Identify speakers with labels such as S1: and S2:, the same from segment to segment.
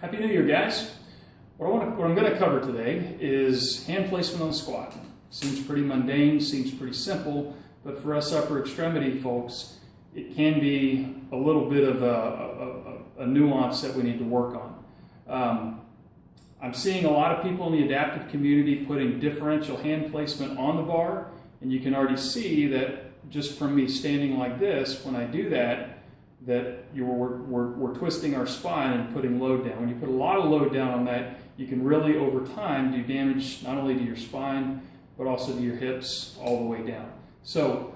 S1: Happy New Year, guys. What I'm going to cover today is hand placement on the squat. Seems pretty mundane, seems pretty simple, but for us upper extremity folks, it can be a little bit of a nuance that we need to work on. I'm seeing a lot of people in the adaptive community putting differential hand placement on the bar, and you can already see that just from me standing like this, when I do that, we're twisting our spine and putting load down. When you put a lot of load down on that, you can really, over time, do damage not only to your spine, but also to your hips all the way down. So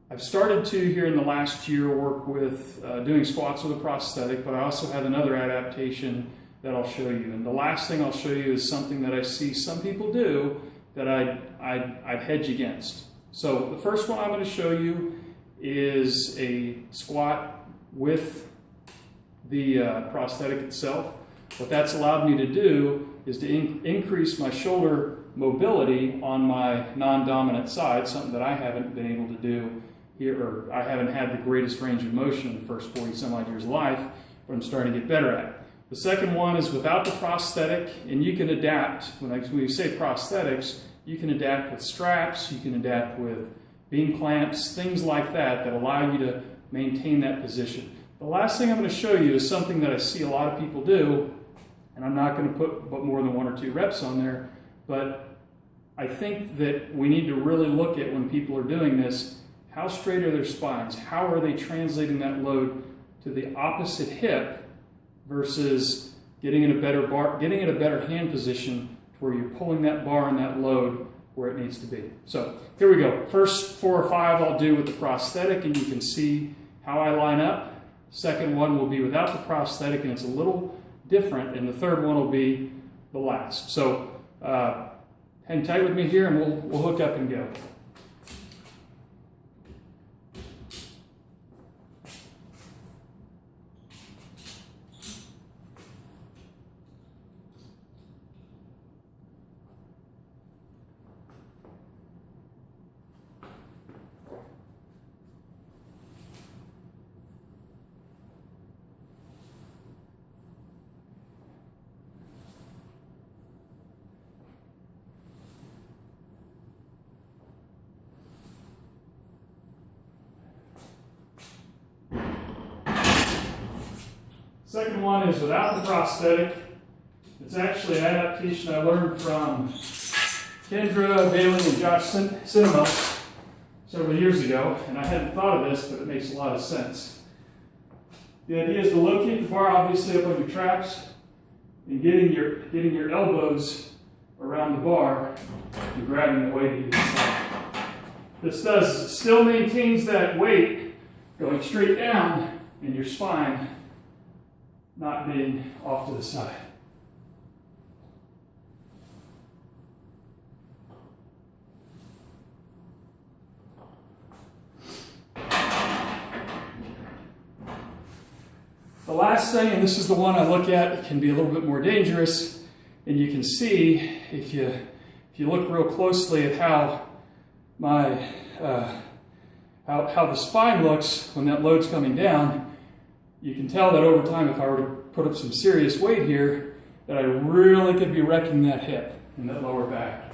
S1: I've started to, here in the last year, work with doing squats with a prosthetic, but I also have another adaptation that I'll show you. And the last thing I'll show you is something that I see some people do that I'd hedge against. So the first one I'm going to show you is a squat with the prosthetic itself. What that's allowed me to do is to increase my shoulder mobility on my non-dominant side, something that I haven't been able to do here, or I haven't had the greatest range of motion in the first 40 some odd years of life, but I'm starting to get better at it. The second one is without the prosthetic, and you can adapt. When we say prosthetics, you can adapt with straps, you can adapt with beam clamps, things like that that allow you to maintain that position. The last thing I'm going to show you is something that I see a lot of people do, and I'm not going to put more than 1 or 2 reps on there, but I think that we need to really look at, when people are doing this, how straight are their spines? How are they translating that load to the opposite hip versus getting in a better hand position to where you're pulling that bar and that load where it needs to be. So here we go. First 4 or 5 I'll do with the prosthetic, and you can see how I line up. Second one will be without the prosthetic, and it's a little different, and the third one will be the last. So hang tight with me here, and we'll hook up and go. Second one is without the prosthetic. It's actually an adaptation I learned from Kendra Bailey and Josh Cinema several years ago, and I hadn't thought of this, but it makes a lot of sense. The idea is to locate the bar obviously up on your traps and getting your elbows around the bar and grabbing the weight either side. This still maintains that weight going straight down and your spine not being off to the side. The last thing, and this is the one I look at, it can be a little bit more dangerous, and you can see if you look real closely at how how the spine looks when that load's coming down. You can tell that over time, if I were to put up some serious weight here, that I really could be wrecking that hip and that lower back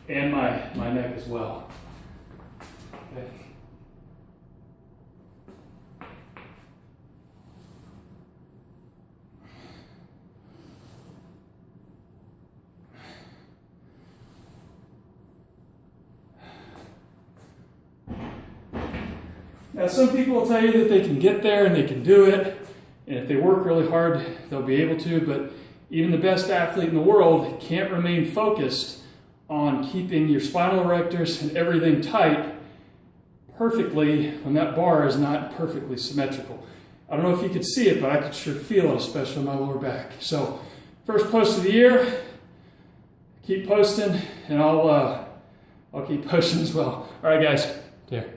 S1: and my neck as well. Okay. Now, some people will tell you that they can get there and they can do it, and if they work really hard, they'll be able to, but even the best athlete in the world can't remain focused on keeping your spinal erectors and everything tight perfectly when that bar is not perfectly symmetrical. I don't know if you could see it, but I could sure feel it, especially on my lower back. So, first post of the year, keep posting, and I'll keep posting as well. All right, guys, take care.